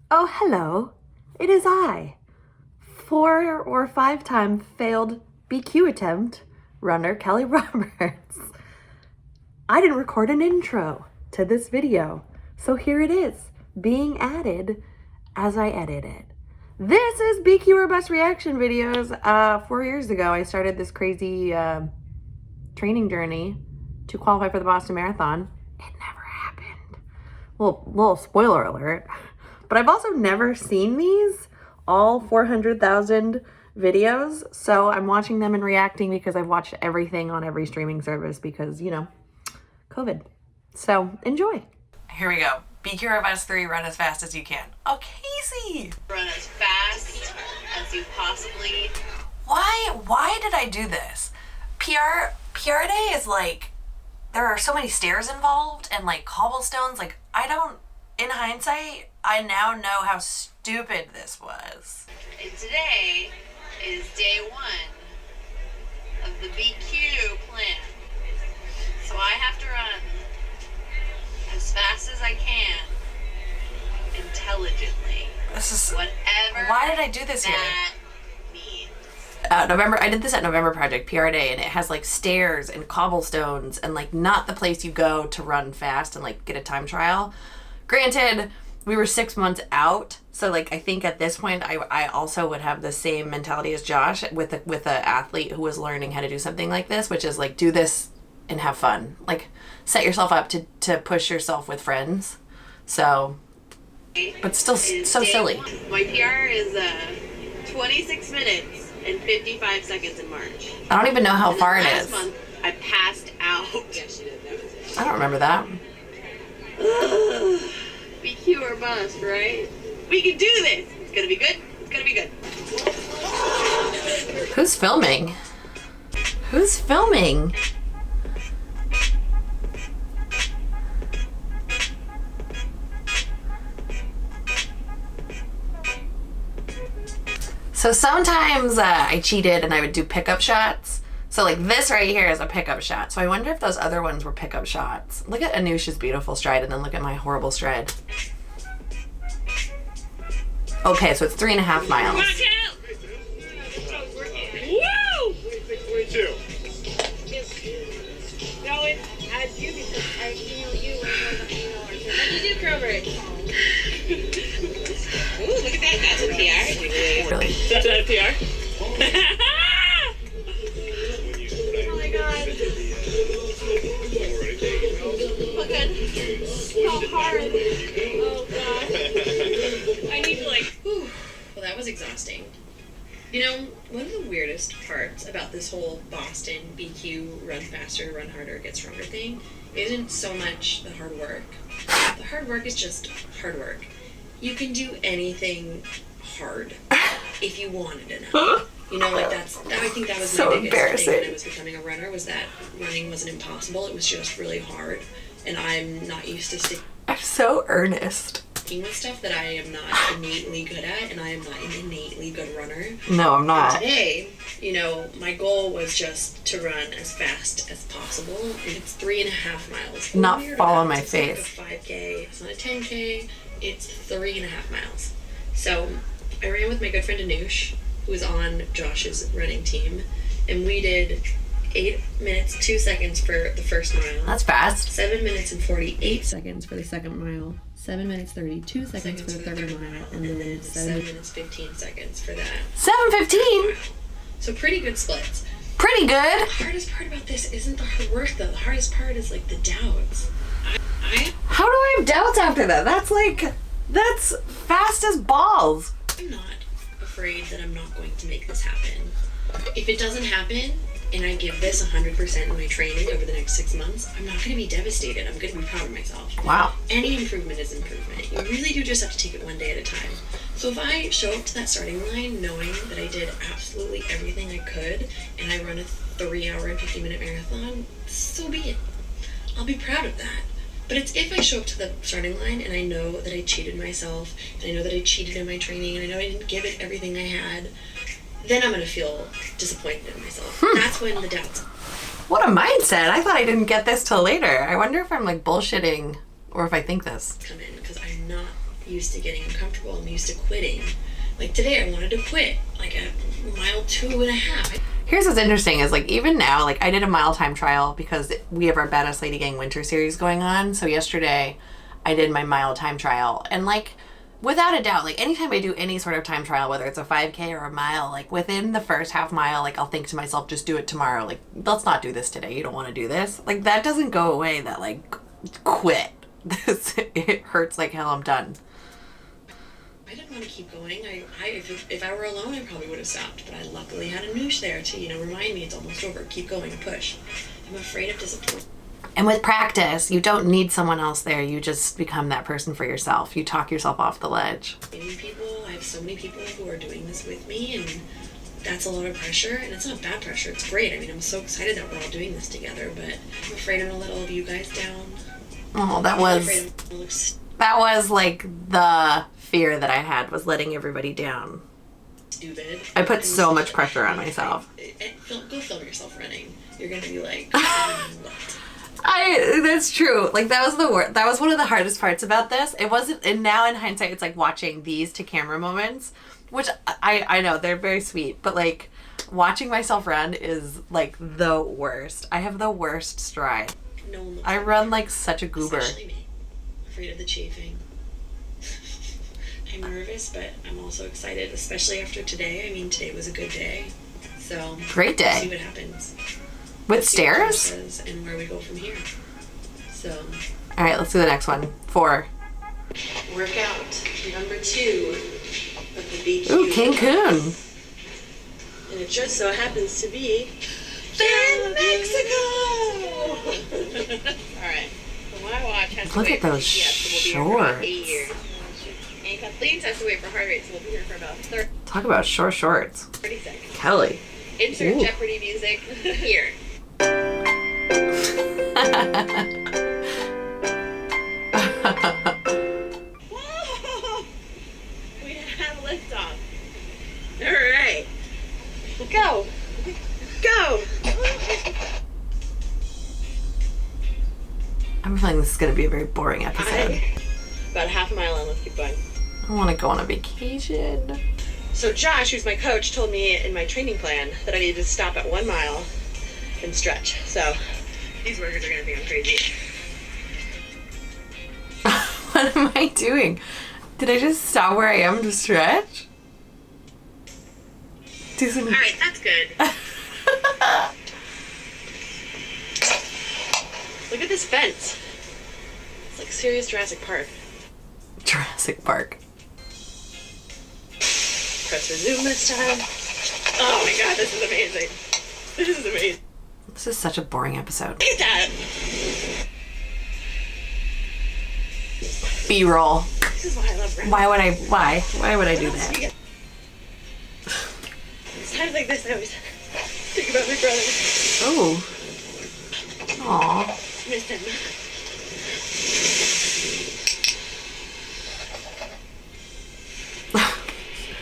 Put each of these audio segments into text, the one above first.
Oh, hello. It is I, 4 or 5-time failed BQ attempt runner Kelly Roberts. I didn't record an intro to this video, so here it is, being added as I edit it. This is BQ Robust reaction videos. 4 years ago, I started this crazy training journey to qualify for the Boston Marathon. It never happened. Well, little spoiler alert. But I've also never seen these, all 400,000 videos. So I'm watching them and reacting because I've watched everything on every streaming service because, you know, COVID. So enjoy. Here we go. BQ Robust 3, run as fast as you can. Oh, Casey! Run as fast as you possibly. Why did I do this? PR day is like, there are so many stairs involved and like cobblestones. Like, in hindsight, I now know how stupid this was. And today is day 1 of the BQ plan. So I have to run as fast as I can, intelligently. This is whatever. Why did I do this here? Means. I did this at November Project, PR Day, and it has like stairs and cobblestones and like not the place you go to run fast and like get a time trial. Granted, we were 6 months out, so like I think at this point I also would have the same mentality as Josh with a athlete who was learning how to do something like this, which is like do this and have fun. Like set yourself up to push yourself with friends. So, but still so silly. My PR is 26 minutes and 55 seconds in March. I don't even know how far it is. Last month I passed out. I don't remember that. BQ or bust, right? We can do this. It's gonna be good. It's gonna be good. Who's filming? Who's filming? So sometimes I cheated and I would do pickup shots. So like this right here is a pickup shot. So I wonder if those other ones were pickup shots. Look at Anush's beautiful stride and then look at my horrible stride. Okay, so it's 3.5 miles. Watch out! Woo! No, it's as you because I you How do you do curl bridge? Ooh, look at that. That's a PR. Really? That's not a PR? Oh my god. Look at how hard. Oh god. I need to like, whew. Well, that was exhausting. You know, one of the weirdest parts about this whole Boston BQ run faster, run harder, get stronger thing isn't so much the hard work. The hard work is just hard work. You can do anything hard if you wanted enough. You know, like I think that was so my biggest thing when I embarrassing. was becoming a runner, was that running wasn't impossible. It was just really hard. And I'm not used to sticking I'm so earnest. with stuff that I am not innately good at, and I am not an innately good runner. No, I'm not. Today, you know, my goal was just to run as fast as possible, and it's 3.5 miles. Not Weird fall on about my it. It's not like face. a 5K, it's not a 10K, it's 3.5 miles. So I ran with my good friend Anush, who was on Josh's running team, and we did 8 minutes 2 seconds for the first mile. That's fast. 7 minutes and 48 seconds for the second mile. 7 minutes 32 seconds for the third mile, and then 7 minutes 15 seconds for that. 7:15. So pretty good splits. Pretty good. The hardest part about this isn't the hard work, though. The hardest part is like the doubts. How do I have doubts after that? That's fast as balls. I'm not afraid that I'm not going to make this happen. If it doesn't happen, and I give this 100% in my training over the next 6 months, I'm not going to be devastated. I'm going to be proud of myself. Wow. Any improvement is improvement. You really do just have to take it one day at a time. So if I show up to that starting line knowing that I did absolutely everything I could, and I run a 3-hour and 50-minute marathon, so be it. I'll be proud of that. But it's if I show up to the starting line and I know that I cheated myself, and I know that I cheated in my training, and I know I didn't give it everything I had, then I'm going to feel disappointed in myself. That's when the doubts. What a mindset. I thought I didn't get this till later. I wonder if I'm like bullshitting or if I think this. Come in, because I'm not used to getting uncomfortable. I'm used to quitting. Like today I wanted to quit, like a mile 2.5. Here's what's interesting is like even now, like I did a mile time trial because we have our Badass Lady Gang winter series going on. So yesterday I did my mile time trial, and like without a doubt, like anytime I do any sort of time trial, whether it's a 5K or a mile, like within the first half mile, like I'll think to myself, just do it tomorrow. Like, let's not do this today. You don't want to do this. Like that doesn't go away. That like quit. This, it hurts like hell. I'm done. I didn't want to keep going. If I were alone, I probably would have stopped. But I luckily had a noosh there to, remind me it's almost over. Keep going and push. I'm afraid of disappointment. And with practice, you don't need someone else there. You just become that person for yourself. You talk yourself off the ledge. I have so many people who are doing this with me, and that's a lot of pressure. And it's not bad pressure. It's great. I mean, I'm so excited that we're all doing this together, but I'm afraid I'm going to let all of you guys down. Oh, that was like the fear that I had, was letting everybody down. Stupid. I put so much pressure on myself. Go film yourself running. You're going to be like, what? That's true. Like that was the worst. That was one of the hardest parts about this. It wasn't, and now in hindsight, it's like watching these to camera moments, which I know they're very sweet, but like watching myself run is like the worst. I have the worst stride. No one I run like such a goober. Especially me. Afraid of the chafing. I'm nervous, but I'm also excited, especially after today. I mean, today was a good day. So great day. We'll see what happens. With stairs? And where we go from here. So. All right, let's do the next one. 4. Workout number 2 of the BQ. Ooh, Cancun. And it just so happens to be in Mexico. All right. So my watch has to Look wait at those so we'll be here for about 8 shorts. years. And Kathleen's has to wait for heart rate, so we'll be here for about 30 Talk about short shorts. seconds. Kelly. Insert Ooh. Jeopardy music here. Whoa! We have liftoff. All right. Go. Go. I'm feeling this is going to be a very boring episode. About a half a mile in. Let's keep going. I want to go on a vacation. So Josh, who's my coach, told me in my training plan that I needed to stop at 1 mile and stretch. So these workers are going to think I'm crazy. What am I doing? Did I just stop where I am to stretch? Do some... All right, that's good. Look at this fence. It's like serious Jurassic Park. Jurassic Park. Press resume this time. Oh my god, this is amazing. This is amazing. This is such a boring episode. Look at that. B-roll. This is why I love running. Why would I do that? It's times like this I always think about my brother. Oh. Aw. Miss him.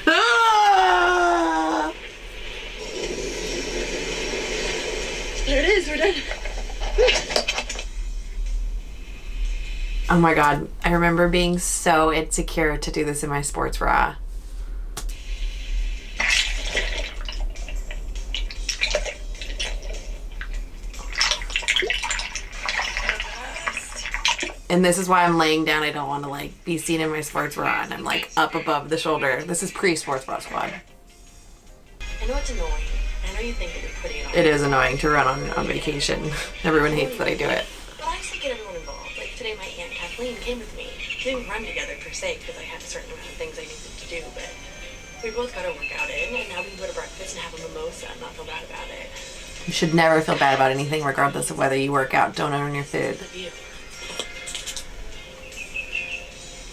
Ah! There it is, we're done. Oh my god, I remember being so insecure to do this in my sports bra. And this is why I'm laying down. I don't want to like be seen in my sports bra, and I'm like up above the shoulder. This is pre-sports bra squad. I know it's annoying. I know you think that you're putting it on. It is annoying to run on vacation. Everyone hates that I do it. But I still get everyone involved. Like today my Aunt Kathleen came with me. We didn't run together per se because I had a certain amount of things I needed to do, but we both got our workout in, and now we can go to breakfast and have a mimosa and not feel bad about it. You should never feel bad about anything, regardless of whether you work out. Don't own your food. The view.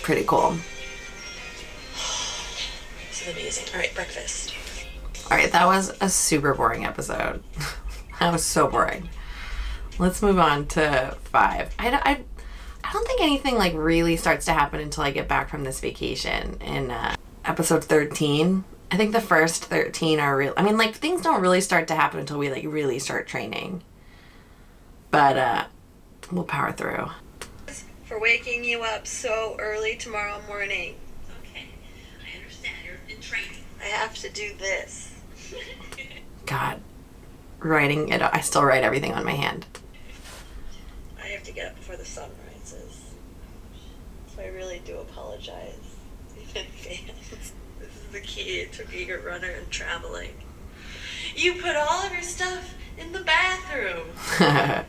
Pretty cool. This is amazing. All right, breakfast. All right, that was a super boring episode. That was so boring. Let's move on to 5. I don't think anything like really starts to happen until I get back from this vacation in episode 13. I think the first 13 are real. I mean, like things don't really start to happen until we like really start training. But we'll power through. for waking you up so early tomorrow morning. Okay, I understand. You're in training. I have to do this. God, writing it, I still write everything on my hand. I have to get up before the sun rises. So I really do apologize in advance. This is the key to being a runner and traveling. You put all of your stuff in the bathroom,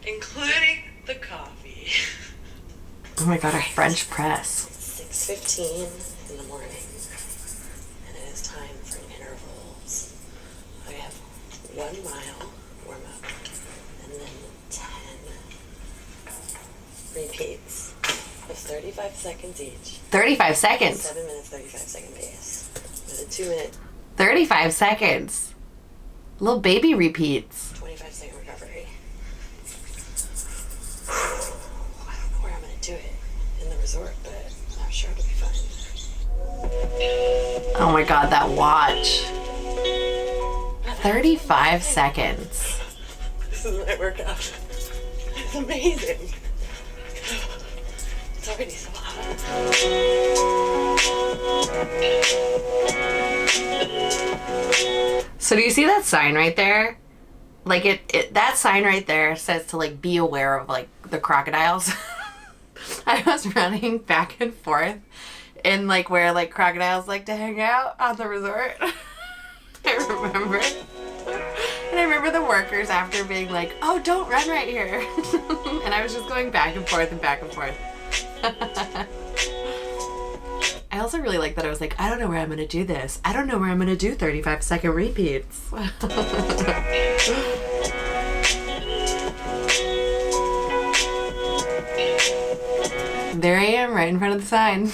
including the coffee. Oh my God, a French press. 6:15 in the morning, and it is time for intervals. I have 1 mile warm up, and then 10 repeats of 35 seconds each. 35 seconds. 7 minutes, 35-second pace. With a 2-minute, 35 seconds. Little baby repeats. 25-second recovery. I don't know where I'm gonna do it in the resort, but I'm sure it'll be fun. Oh my God, that watch. 35 seconds. This is my workout. It's amazing. It's already so hot. So do you see that sign right there? Like that sign right there says to like be aware of like the crocodiles. I was running back and forth in like where like crocodiles like to hang out on the resort. I remember. And I remember the workers after being like, oh, don't run right here. And I was just going back and forth and back and forth. I also really like that I was like, I don't know where I'm going to do this. I don't know where I'm going to do 35-second repeats. There I am, right in front of the sign.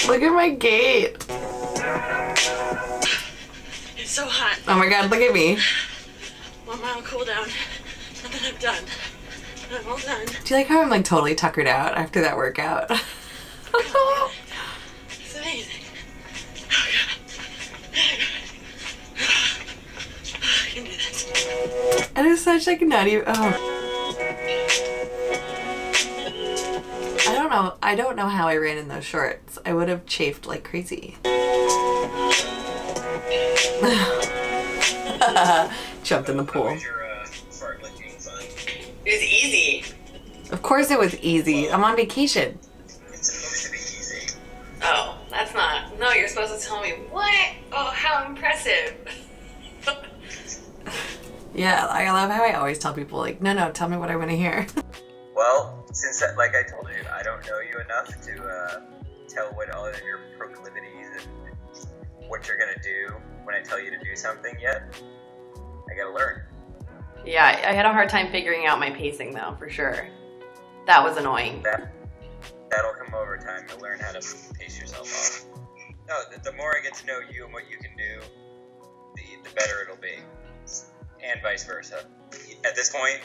Look at my gait. It's so hot. Oh my God, look at me. 1 mile cool down, and then I'm done. I'm all done. Do you like how I'm like totally tuckered out after that workout? It's amazing. Oh God. I can do this. And it's such like not even. Oh. I don't know how I ran in those shorts. I would have chafed like crazy. Jumped in the pool. How was your fartlifting fun? It was easy. Of course it was easy. I'm on vacation. It's supposed to be easy. Oh, that's not. No, you're supposed to tell me what? Oh, how impressive. Yeah, I love how I always tell people like, no, tell me what I want to hear. Well, since like I told you, I don't know you enough to tell what all of your proclivities and what you're gonna do when I tell you to do something yet. I gotta learn. Yeah, I had a hard time figuring out my pacing though, for sure. That was annoying. That'll come over time. You'll learn how to pace yourself off. No, the more I get to know you and what you can do, the better it'll be, and vice versa. At this point,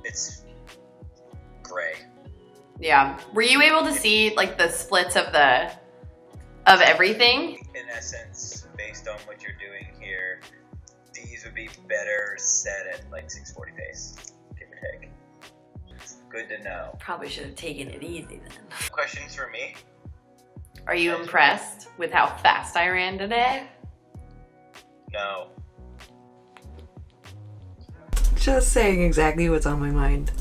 it's gray. Yeah. Were you able to see like the splits of everything? In essence, based on what you're doing here, these would be better set at like 640 pace, give or take. Good to know. Probably should have taken it easy then. Questions for me? Are you impressed with how fast I ran today? No. Just saying exactly what's on my mind.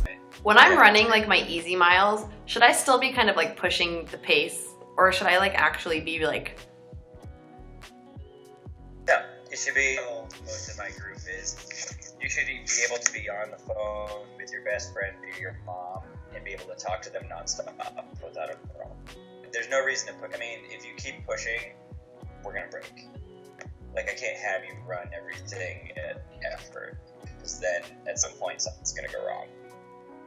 When I'm running like my easy miles, should I still be kind of like pushing the pace, or should I like actually be like? No, it should be. Most of my group is. You should be able to be on the phone with your best friend or your mom and be able to talk to them nonstop without a problem. There's no reason to put. I mean, if you keep pushing, we're gonna break. Like I can't have you run everything at effort, because then at some point something's gonna go wrong.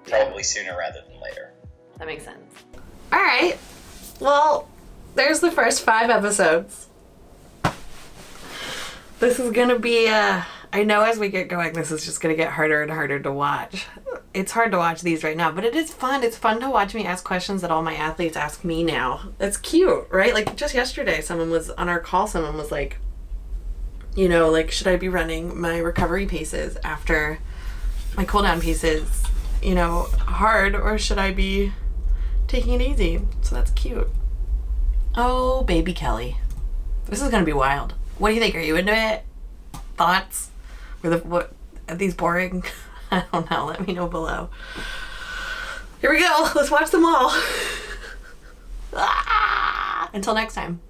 Probably sooner rather than later. That makes sense. All right. Well, there's the first 5 episodes. This is gonna be, I know as we get going, this is just gonna get harder and harder to watch. it's hard to watch these right now, but it is fun. It's fun to watch me ask questions that all my athletes ask me now. That's cute, right? Like just yesterday, someone was on our call, someone was like, you know, like, should I be running my recovery paces after my cool down pieces, you know, hard, or should I be taking it easy? So that's cute. Oh, baby Kelly. This is going to be wild. What do you think? Are you into it? Thoughts? What, are these boring? I don't know. Let me know below. Here we go. Let's watch them all. Until next time.